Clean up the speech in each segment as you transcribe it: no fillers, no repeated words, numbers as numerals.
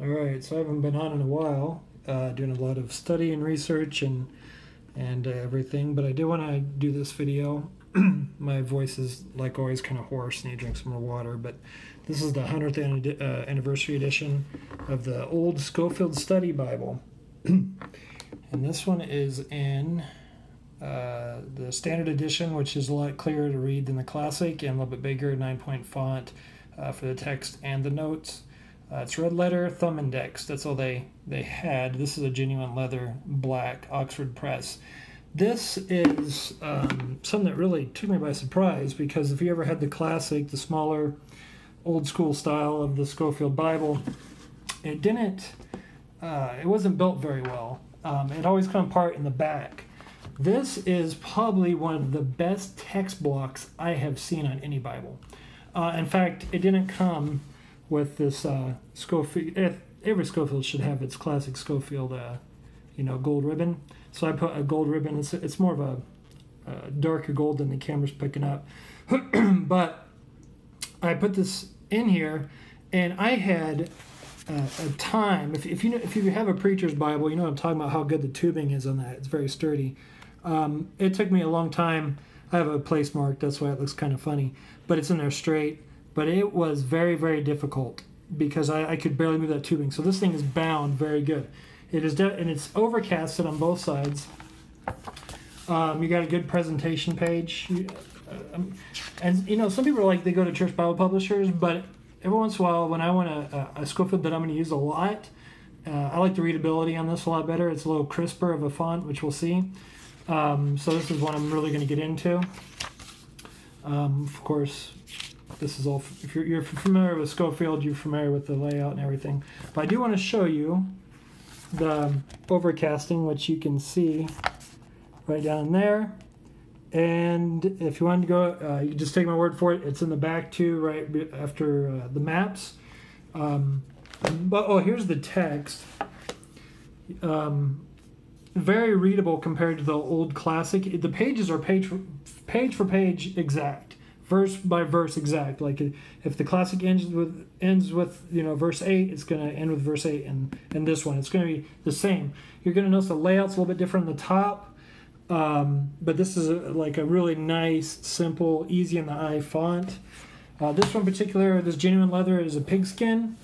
All right, so I haven't been on in a while, doing a lot of study and research and everything, but I do want to do this video. My voice is, like always, kind of hoarse. Need to drink some more water, but this is the 100th anniversary edition of the old Scofield Study Bible. And this one is in the standard edition, which is a lot clearer to read than the classic, and a little bit bigger, 9-point font for the text and the notes. It's red letter, thumb index. That's all they had. This is a genuine leather, black Oxford press. This is something that really took me by surprise, because if you ever had the classic, the smaller, old school style of the Scofield Bible, it wasn't built very well. It always come apart in the back. This is probably one of the best text blocks I have seen on any Bible. In fact, it didn't come with this Scofield. Every Scofield should have its classic Scofield, gold ribbon. So I put a gold ribbon. It's more of a darker gold than the camera's picking up. But I put this in here, and I had a time. If you have a preacher's Bible, you know what I'm talking about. How good the tubing is on that. It's very sturdy. It took me a long time. I have a place mark. That's why it looks kind of funny. But it's in there straight. But it was very, very difficult because I could barely move that tubing. So this thing is bound very good. It is, and it's overcasted on both sides. You got a good presentation page. And some people are like, they go to church Bible publishers, but every once in a while, when I want a Scofield that I'm going to use a lot, I like the readability on this a lot better. It's a little crisper of a font, which we'll see. So this is one I'm really going to get into. Of course, this is all, if you're familiar with Scofield, you're familiar with the layout and everything. But I do want to show you the overcasting, which you can see right down there. And if you want to go, you can just take my word for it. It's in the back too, right after the maps. Here's the text. Very readable compared to the old classic. The pages are page for page exact, verse by verse exact. Like if the classic ends with verse 8, it's going to end with verse 8, and this one it's going to be the same. You're going to notice the layout's a little bit different on the top, but this is a really nice, simple, easy in the eye font. This one in particular, this genuine leather, is a pigskin.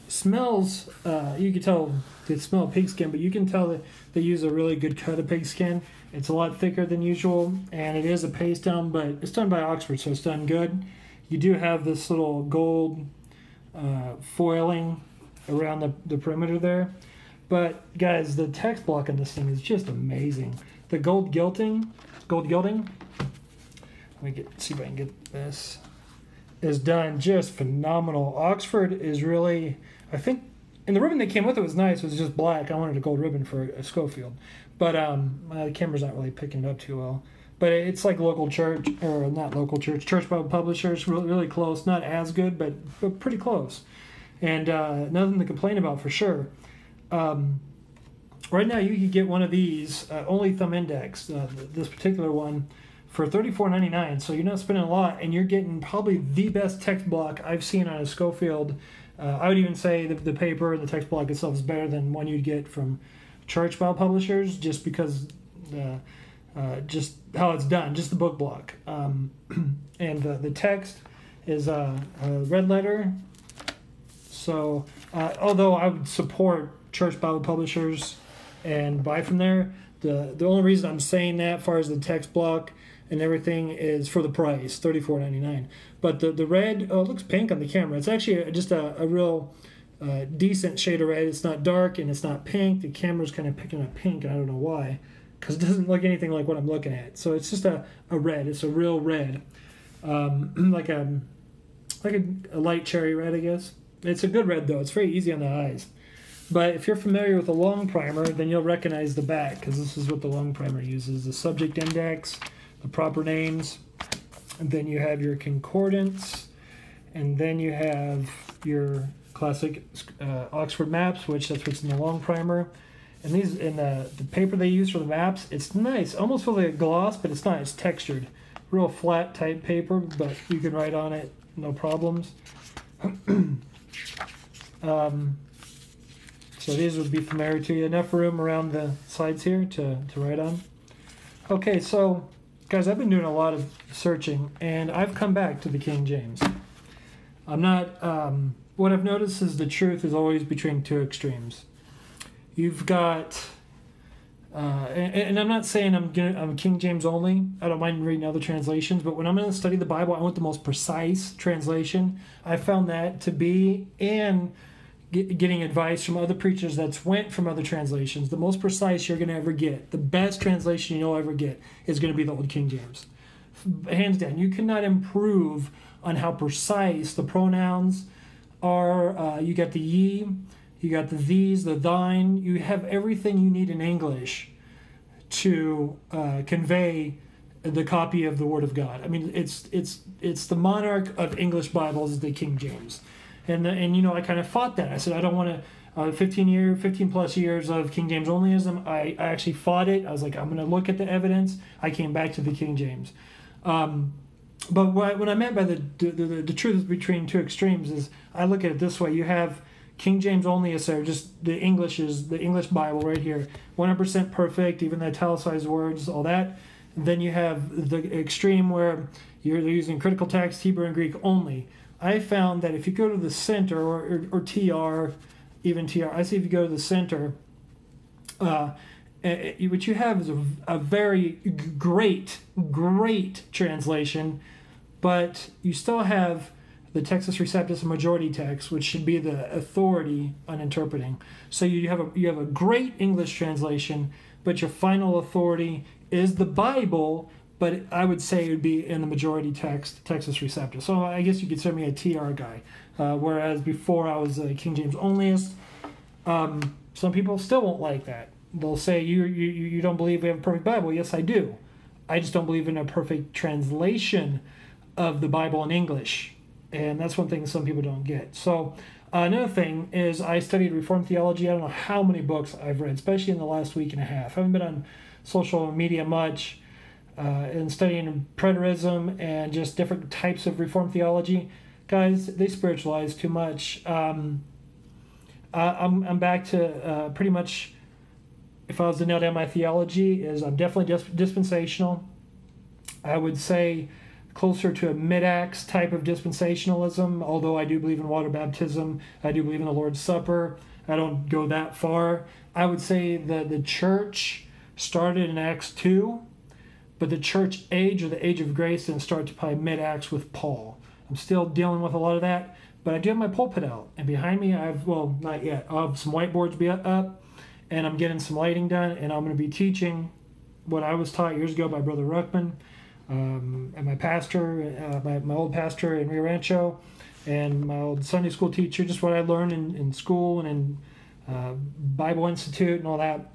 Smells, you can tell they smell pigskin, but you can tell that they use a really good cut of pigskin. It's a lot thicker than usual, and it is a paste down, but it's done by Oxford, so it's done good. You do have this little gold foiling around the perimeter there. But guys, the text block on this thing is just amazing. The gold gilding, let me see if I can get this, is done just phenomenal. Oxford is really, I think, and the ribbon that came with it was nice. It was just black. I wanted a gold ribbon for a Scofield. But the camera's not really picking it up too well. But it's like church Bible publishers, really, really close. Not as good, but pretty close. And nothing to complain about for sure. Right now you could get one of these, only thumb index, this particular one, for $34.99. So you're not spending a lot, and you're getting probably the best text block I've seen on a Scofield. I would even say the paper and the text block itself is better than one you'd get from church Bible publishers, just because just how it's done, just the book block. And the text is red letter. So although I would support church Bible publishers and buy from there, the only reason I'm saying that as far as the text block and everything is for the price, $34.99. But the red, it looks pink on the camera. It's actually just a real decent shade of red. It's not dark and it's not pink. The camera's kind of picking up pink, and I don't know why, because it doesn't look anything like what I'm looking at. So it's just a red. It's a real red, like a light cherry red, I guess. It's a good red though. It's very easy on the eyes. But if you're familiar with the long primer, then you'll recognize the back, because this is what the long primer uses: the subject index, the proper names, and then you have your concordance, and then you have your classic Oxford maps, that's what's in the long primer. And these, in the paper they use for the maps, it's nice. Almost feels like a gloss, but it's not. It's textured. Real flat type paper, but you can write on it, no problems. So these would be familiar to you. Enough room around the sides here to write on. Okay, so guys, I've been doing a lot of searching, and I've come back to the King James. I'm not, what I've noticed is the truth is always between two extremes. You've got, and I'm not saying I'm King James only. I don't mind reading other translations, but when I'm going to study the Bible, I want the most precise translation. I found that to be, and getting advice from other preachers that's went from other translations, the most precise you're going to ever get, the best translation you'll ever get is going to be the Old King James. Hands down. You cannot improve on how precise the pronouns are. You got the ye, you got the these, the thine. You have everything you need in English to convey the copy of the Word of God. I mean, it's the monarch of English Bibles is the King James. And I kind of fought that. I said, I don't want to, 15 plus years of King James onlyism, I actually fought it. I was like, I'm going to look at the evidence. I came back to the King James. But what I meant by the truth between two extremes is I look at it this way. You have King James onlyists are just the English Bible right here. 100% perfect, even the italicized words, all that. And then you have the extreme where they're using critical text, Hebrew and Greek only. I found that if you go to the center, or TR, even TR, I see if you go to the center, what you have is a very great translation, but you still have the Textus Receptus majority text, which should be the authority on interpreting. So you have a great English translation, but your final authority is the Bible. But I would say it would be in the majority text, Textus Receptus. So I guess you could consider me a TR guy. Whereas before I was a King James onlyist. Some people still won't like that. They'll say, you don't believe we have a perfect Bible. Yes, I do. I just don't believe in a perfect translation of the Bible in English. And that's one thing some people don't get. So another thing is I studied Reformed theology. I don't know how many books I've read, especially in the last week and a half. I haven't been on social media much. And studying preterism and just different types of Reformed theology, guys, they spiritualize too much. I'm back to pretty much, if I was to nail down my theology, is I'm definitely dispensational. I would say closer to a mid-acts type of dispensationalism, although I do believe in water baptism. I do believe in the Lord's Supper. I don't go that far. I would say that the church started in Acts 2, but the church age, or the age of grace, didn't start to probably mid-Acts with Paul. I'm still dealing with a lot of that, but I do have my pulpit out. And behind me, not yet. I'll have some whiteboards be up, and I'm getting some lighting done, and I'm going to be teaching what I was taught years ago by Brother Ruckman, and my pastor, my old pastor in Rio Rancho, and my old Sunday school teacher, just what I learned in school and in Bible Institute and all that.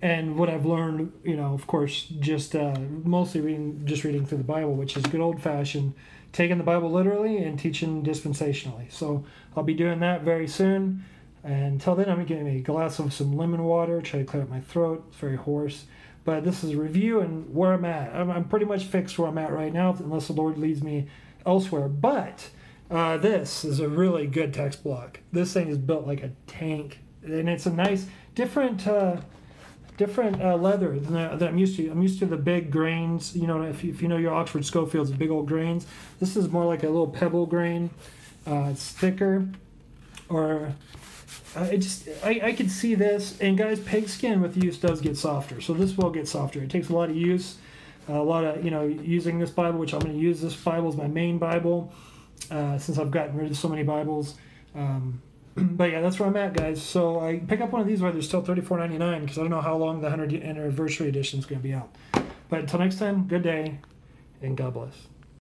And what I've learned, of course, just mostly reading through the Bible, which is good old-fashioned, taking the Bible literally and teaching dispensationally. So I'll be doing that very soon. And until then, I'm going to get me a glass of some lemon water, try to clear up my throat. It's very hoarse. But this is a review and where I'm at. I'm pretty much fixed where I'm at right now, unless the Lord leads me elsewhere. But this is a really good text block. This thing is built like a tank. And it's a nice, different leather that I'm used to. I'm used to the big grains. If you know your Oxford Scofields, the big old grains. This is more like a little pebble grain. It's thicker, or I could see this. And guys, pigskin with use does get softer, so this will get softer. It takes a lot of use, a lot of using this Bible, which I'm going to use this Bible as my main Bible, since I've gotten rid of so many Bibles. But yeah, that's where I'm at, guys. So I pick up one of these while they're still $34.99, because I don't know how long the 100th anniversary edition is going to be out. But until next time, good day, and God bless.